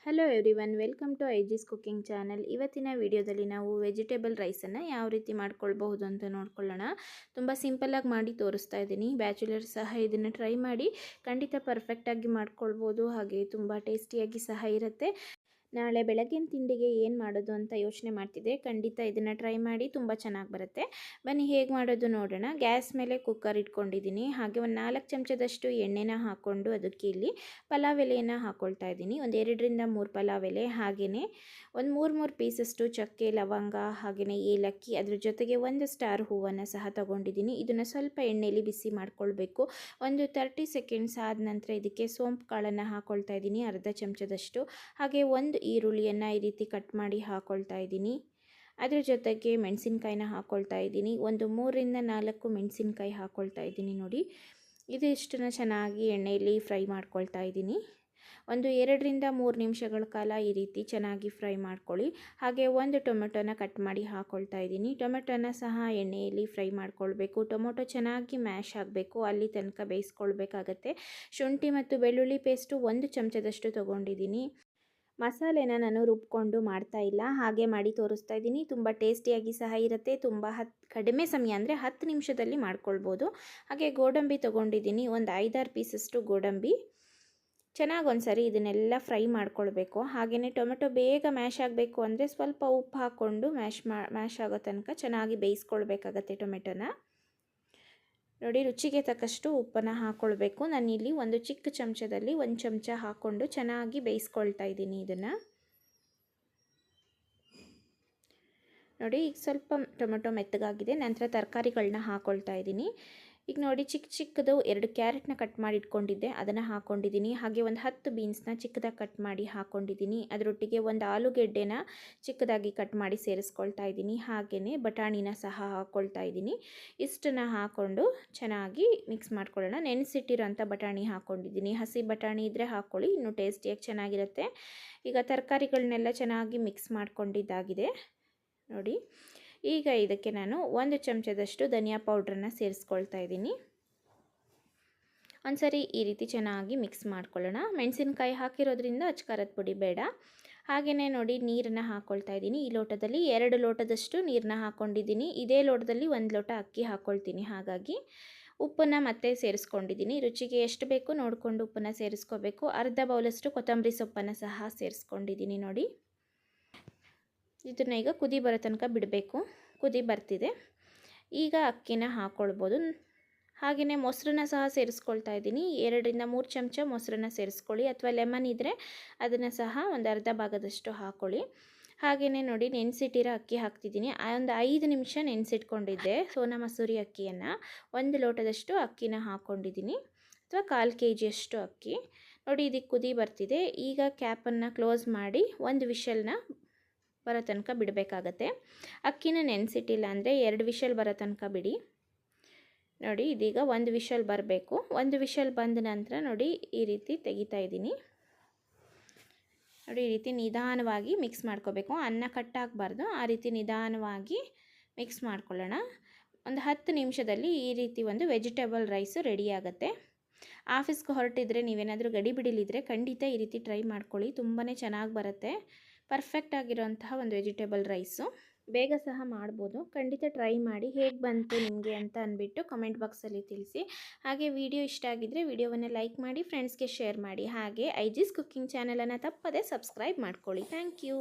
Hello everyone, welcome to ಐಜಿಸ್ cooking channel. ಇವತ್ತಿನ ವಿಡಿಯೋದಲ್ಲಿ ನಾವು ವೆಜಿಟೇಬಲ್ ರೈಸನ್ನು ಯಾವ ರೀತಿ ಮಾಡ್ಕೊಳ್ಬಹುದು ಅಂತ ನೋಡ್ಕೊಳ್ಳೋಣ. ತುಂಬ ಸಿಂಪಲ್ಲಾಗಿ ಮಾಡಿ ತೋರಿಸ್ತಾ ಇದ್ದೀನಿ. ಬ್ಯಾಚುಲರ್ ಸಹ ಇದನ್ನು ಟ್ರೈ ಮಾಡಿ, ಖಂಡಿತ ಪರ್ಫೆಕ್ಟಾಗಿ ಮಾಡ್ಕೊಳ್ಬೋದು. ಹಾಗೆ ತುಂಬ ಟೇಸ್ಟಿಯಾಗಿ ಸಹ ಇರುತ್ತೆ. ನಾಳೆ ಬೆಳಗ್ಗಿನ ತಿಂಡಿಗೆ ಏನು ಮಾಡೋದು ಅಂತ ಯೋಚನೆ ಮಾಡ್ತಿದ್ದೆ. ಖಂಡಿತ ಇದನ್ನು ಟ್ರೈ ಮಾಡಿ, ತುಂಬ ಚೆನ್ನಾಗಿ ಬರುತ್ತೆ. ಬನ್ನಿ ಹೇಗೆ ಮಾಡೋದು ನೋಡೋಣ. ಗ್ಯಾಸ್ ಮೇಲೆ ಕುಕ್ಕರ್ ಇಟ್ಕೊಂಡಿದ್ದೀನಿ. ಹಾಗೆ ಒಂದು 4 ಚಮಚದಷ್ಟು ಎಣ್ಣೆನ ಹಾಕ್ಕೊಂಡು ಅದಕ್ಕೆ ಇಲ್ಲಿ ಪಲಾವ್ ಎಲೆಯನ್ನು ಹಾಕ್ಕೊಳ್ತಾ ಇದ್ದೀನಿ. ಒಂದು 2ರಿಂದ 3 ಪಲಾವ್ ಎಲೆ, ಹಾಗೆಯೇ ಒಂದು 3 ಪೀಸಷ್ಟು ಚಕ್ಕೆ, ಲವಂಗ, ಹಾಗೆಯೇ ಏಲಕ್ಕಿ, ಅದ್ರ ಜೊತೆಗೆ ಒಂದು ಸ್ಟಾರ್ ಹೂವನ್ನು ಸಹ ತೊಗೊಂಡಿದ್ದೀನಿ. ಇದನ್ನು ಸ್ವಲ್ಪ ಎಣ್ಣೆಯಲ್ಲಿ ಬಿಸಿ ಮಾಡ್ಕೊಳ್ಬೇಕು. ಒಂದು 30 ಸೆಕೆಂಡ್ಸ್ ಆದ ನಂತರ ಇದಕ್ಕೆ ಸೋಂಪು ಕಾಳನ್ನು ಹಾಕ್ಕೊಳ್ತಾ ಇದ್ದೀನಿ, ಅರ್ಧ ಚಮಚದಷ್ಟು. ಹಾಗೆ ಒಂದು ಈರುಳ್ಳಿಯನ್ನು ಈ ರೀತಿ ಕಟ್ ಮಾಡಿ ಹಾಕ್ಕೊಳ್ತಾ ಇದ್ದೀನಿ. ಅದ್ರ ಜೊತೆಗೆ ಮೆಣಸಿನ್ಕಾಯಿನ ಹಾಕ್ಕೊಳ್ತಾ ಇದ್ದೀನಿ. ಒಂದು 3ರಿಂದ 4 ಮೆಣಸಿನ್ಕಾಯಿ ಹಾಕ್ಕೊಳ್ತಾ ಇದ್ದೀನಿ. ನೋಡಿ, ಇದಿಷ್ಟನ್ನು ಚೆನ್ನಾಗಿ ಎಣ್ಣೆಯಲ್ಲಿ ಫ್ರೈ ಮಾಡ್ಕೊಳ್ತಾ ಇದ್ದೀನಿ. ಒಂದು 2ರಿಂದ 3 ನಿಮಿಷಗಳ ಕಾಲ ಈ ರೀತಿ ಚೆನ್ನಾಗಿ ಫ್ರೈ ಮಾಡ್ಕೊಳ್ಳಿ. ಹಾಗೆ ಒಂದು ಟೊಮೆಟೊನ ಕಟ್ ಮಾಡಿ ಹಾಕ್ಕೊಳ್ತಾ ಇದ್ದೀನಿ. ಟೊಮೆಟೊನ ಸಹ ಎಣ್ಣೆಯಲ್ಲಿ ಫ್ರೈ ಮಾಡ್ಕೊಳ್ಬೇಕು. ಟೊಮೆಟೊ ಚೆನ್ನಾಗಿ ಮ್ಯಾಶ್ ಆಗಬೇಕು, ಅಲ್ಲಿ ತನಕ ಬೇಯಿಸ್ಕೊಳ್ಬೇಕಾಗತ್ತೆ. ಶುಂಠಿ ಮತ್ತು ಬೆಳ್ಳುಳ್ಳಿ ಪೇಸ್ಟು 1 ಚಮಚದಷ್ಟು ತೊಗೊಂಡಿದ್ದೀನಿ. ಮಸಾಲೆನ ನಾನು ರುಬ್ಕೊಂಡು ಮಾಡ್ತಾ ಇಲ್ಲ, ಹಾಗೆ ಮಾಡಿ ತೋರಿಸ್ತಾ ಇದ್ದೀನಿ. ತುಂಬ ಟೇಸ್ಟಿಯಾಗಿ ಸಹ ಇರುತ್ತೆ. ತುಂಬ ಕಡಿಮೆ ಸಮಯ ಅಂದರೆ 10 ನಿಮಿಷದಲ್ಲಿ ಮಾಡ್ಕೊಳ್ಬೋದು. ಹಾಗೆ ಗೋಡಂಬಿ ತೊಗೊಂಡಿದ್ದೀನಿ, ಒಂದು 5-6 ಪೀಸಷ್ಟು ಗೋಡಂಬಿ. ಚೆನ್ನಾಗಿ ಒಂದ್ಸರಿ ಇದನ್ನೆಲ್ಲ ಫ್ರೈ ಮಾಡ್ಕೊಳ್ಬೇಕು. ಹಾಗೆಯೇ ಟೊಮೆಟೊ ಬೇಗ ಮ್ಯಾಶ್ ಆಗಬೇಕು ಅಂದರೆ ಸ್ವಲ್ಪ ಉಪ್ಪು ಹಾಕ್ಕೊಂಡು ಮ್ಯಾಶ್ ಆಗೋ ತನಕ ಚೆನ್ನಾಗಿ ಬೇಯಿಸ್ಕೊಳ್ಬೇಕಾಗತ್ತೆ ಟೊಮೆಟೊನ. ನೋಡಿ, ರುಚಿಗೆ ತಕ್ಕಷ್ಟು ಉಪ್ಪನ್ನು ಹಾಕ್ಕೊಳ್ಬೇಕು. ನಾನಿಲ್ಲಿ ಒಂದು ಚಿಕ್ಕ ಚಮಚದಲ್ಲಿ 1 ಚಮಚ ಹಾಕ್ಕೊಂಡು ಚೆನ್ನಾಗಿ ಬೇಯಿಸ್ಕೊಳ್ತಾ ಇದ್ದೀನಿ ಇದನ್ನು. ನೋಡಿ, ಈಗ ಸ್ವಲ್ಪ ಟೊಮೆಟೊ ಮೆತ್ತಗಾಗಿದೆ. ನಂತರ ತರಕಾರಿಗಳನ್ನ ಹಾಕ್ಕೊಳ್ತಾ ಇದ್ದೀನಿ. ಈಗ ನೋಡಿ, ಚಿಕ್ಕದು 2 ಕ್ಯಾರೆಟ್ನ ಕಟ್ ಮಾಡಿ ಇಟ್ಕೊಂಡಿದ್ದೆ, ಅದನ್ನು ಹಾಕ್ಕೊಂಡಿದ್ದೀನಿ. ಹಾಗೆ ಒಂದು 10 ಬೀನ್ಸ್ನ ಚಿಕ್ಕದಾಗಿ ಕಟ್ ಮಾಡಿ ಹಾಕ್ಕೊಂಡಿದ್ದೀನಿ. ಅದರೊಟ್ಟಿಗೆ ಒಂದು ಆಲೂಗೆಡ್ಡೆನ ಚಿಕ್ಕದಾಗಿ ಕಟ್ ಮಾಡಿ ಸೇರಿಸ್ಕೊಳ್ತಾ ಇದ್ದೀನಿ. ಹಾಗೆಯೇ ಬಟಾಣಿನ ಸಹ ಹಾಕ್ಕೊಳ್ತಾ ಇದ್ದೀನಿ. ಇಷ್ಟನ್ನು ಹಾಕ್ಕೊಂಡು ಚೆನ್ನಾಗಿ ಮಿಕ್ಸ್ ಮಾಡ್ಕೊಳ್ಳೋಣ. ನೆನೆಸಿಟ್ಟಿರೋಂಥ ಬಟಾಣಿ ಹಾಕ್ಕೊಂಡಿದ್ದೀನಿ. ಹಸಿ ಬಟಾಣಿ ಇದ್ದರೆ ಹಾಕ್ಕೊಳ್ಳಿ, ಇನ್ನೂ ಟೇಸ್ಟಿಯಾಗಿ ಚೆನ್ನಾಗಿರುತ್ತೆ. ಈಗ ತರಕಾರಿಗಳನ್ನೆಲ್ಲ ಚೆನ್ನಾಗಿ ಮಿಕ್ಸ್ ಮಾಡ್ಕೊಂಡಿದ್ದಾಗಿದೆ. ನೋಡಿ, ಈಗ ಇದಕ್ಕೆ ನಾನು 1 ಚಮಚದಷ್ಟು ಧನಿಯಾ ಪೌಡ್ರನ್ನು ಸೇರಿಸ್ಕೊಳ್ತಾ ಇದ್ದೀನಿ. ಒಂದ್ಸರಿ ಈ ರೀತಿ ಚೆನ್ನಾಗಿ ಮಿಕ್ಸ್ ಮಾಡ್ಕೊಳ್ಳೋಣ. ಮೆಣಸಿನ್ಕಾಯಿ ಹಾಕಿರೋದ್ರಿಂದ ಅಚ್ಕಾರದ ಪುಡಿ ಬೇಡ. ಹಾಗೆಯೇ ನೋಡಿ, ನೀರನ್ನು ಹಾಕ್ಕೊಳ್ತಾ ಇದ್ದೀನಿ. ಈ ಲೋಟದಲ್ಲಿ 2 ಲೋಟದಷ್ಟು ನೀರನ್ನ ಹಾಕ್ಕೊಂಡಿದ್ದೀನಿ. ಇದೇ ಲೋಟದಲ್ಲಿ 1 ಲೋಟ ಅಕ್ಕಿ ಹಾಕ್ಕೊಳ್ತೀನಿ. ಹಾಗಾಗಿ ಉಪ್ಪನ್ನು ಮತ್ತೆ ಸೇರಿಸ್ಕೊಂಡಿದ್ದೀನಿ. ರುಚಿಗೆ ಎಷ್ಟು ಬೇಕು ನೋಡಿಕೊಂಡು ಉಪ್ಪನ್ನು ಸೇರಿಸ್ಕೋಬೇಕು. ಅರ್ಧ ಬೌಲಷ್ಟು ಕೊತ್ತಂಬರಿ ಸೊಪ್ಪನ್ನು ಸಹ ಸೇರಿಸ್ಕೊಂಡಿದ್ದೀನಿ. ನೋಡಿ, ಇದನ್ನು ಈಗ ಕುದಿ ಬರೋ ತನಕ ಬಿಡಬೇಕು. ಕುದಿ ಬರ್ತಿದೆ. ಈಗ ಅಕ್ಕಿನ ಹಾಕ್ಕೊಳ್ಬೋದು. ಹಾಗೆಯೇ ಮೊಸರನ್ನ ಸಹ ಸೇರಿಸ್ಕೊಳ್ತಾ ಇದ್ದೀನಿ. 2ರಿಂದ 3 ಚಮಚ ಮೊಸರನ್ನ ಸೇರಿಸ್ಕೊಳ್ಳಿ, ಅಥವಾ ಲೆಮನ್ ಇದ್ದರೆ ಅದನ್ನು ಸಹ ಒಂದು ಅರ್ಧ ಭಾಗದಷ್ಟು ಹಾಕ್ಕೊಳ್ಳಿ. ಹಾಗೆಯೇ ನೋಡಿ, ನೆನೆಸಿಟ್ಟಿರೋ ಅಕ್ಕಿ ಹಾಕ್ತಿದ್ದೀನಿ. ಒಂದು 5 ನಿಮಿಷ ನೆನೆಸಿಟ್ಕೊಂಡಿದ್ದೆ ಸೋನಾ ಮಸೂರಿ ಅಕ್ಕಿಯನ್ನು. 1 ಲೋಟದಷ್ಟು ಅಕ್ಕಿನ ಹಾಕ್ಕೊಂಡಿದ್ದೀನಿ, ಅಥವಾ 1/4 kg ಅಕ್ಕಿ. ನೋಡಿ, ಇದಕ್ಕೆ ಕುದಿ ಬರ್ತಿದೆ. ಈಗ ಕ್ಯಾಪನ್ನು ಕ್ಲೋಸ್ ಮಾಡಿ 1 ವಿಷಲ್ನ ಬರೋ ತನಕ ಬಿಡಬೇಕಾಗತ್ತೆ. ಅಕ್ಕಿನ ನೆನೆಸಿಟ್ಟಿಲ್ಲ ಅಂದರೆ 2 ವಿಷಲ್ ಬರೋ ತನಕ ಬಿಡಿ. ನೋಡಿ, ಇದೀಗ 1 ವಿಷಲ್ ಬರಬೇಕು. 1 ವಿಷಲ್ ಬಂದ ನಂತರ ನೋಡಿ, ಈ ರೀತಿ ತೆಗಿತಾ ಇದ್ದೀನಿ. ನೋಡಿ, ಈ ರೀತಿ ನಿಧಾನವಾಗಿ ಮಿಕ್ಸ್ ಮಾಡ್ಕೋಬೇಕು. ಅನ್ನ ಕಟ್ಟಾಗಬಾರ್ದು, ಆ ರೀತಿ ನಿಧಾನವಾಗಿ ಮಿಕ್ಸ್ ಮಾಡ್ಕೊಳ್ಳೋಣ. ಒಂದು 10 ನಿಮಿಷದಲ್ಲಿ ಈ ರೀತಿ ಒಂದು ವೆಜಿಟೇಬಲ್ ರೈಸು ರೆಡಿ ಆಗುತ್ತೆ. ಆಫೀಸ್ಗೆ ಹೊರಟಿದ್ರೆ, ನೀವೇನಾದರೂ ಗಡಿ ಬಿಡಿಲಿದ್ರೆ ಖಂಡಿತ ಈ ರೀತಿ ಟ್ರೈ ಮಾಡ್ಕೊಳ್ಳಿ. ತುಂಬಾ ಚೆನ್ನಾಗಿ ಬರುತ್ತೆ. ಪರ್ಫೆಕ್ಟ್ ಆಗಿರೋಂತಹ ಒಂದು ವೆಜಿಟೇಬಲ್ ರೈಸು. ಬೇಗ ಸಹ ಮಾಡ್ಬೋದು. ಖಂಡಿತ ಟ್ರೈ ಮಾಡಿ, ಹೇಗೆ ಬಂತು ನಿಮಗೆ ಅಂತ ಅಂದ್ಬಿಟ್ಟು ಕಮೆಂಟ್ ಬಾಕ್ಸಲ್ಲಿ ತಿಳಿಸಿ. ಹಾಗೆ ವಿಡಿಯೋ ಇಷ್ಟ ಆಗಿದ್ದರೆ ವಿಡಿಯೋವನ್ನು ಲೈಕ್ ಮಾಡಿ, ಫ್ರೆಂಡ್ಸ್ಗೆ ಶೇರ್ ಮಾಡಿ. ಹಾಗೆ ಐಜಿಸ್ ಕುಕಿಂಗ್ ಚಾನಲನ್ನು ತಪ್ಪದೆ ಸಬ್ಸ್ಕ್ರೈಬ್ ಮಾಡ್ಕೊಳ್ಳಿ. Thank you.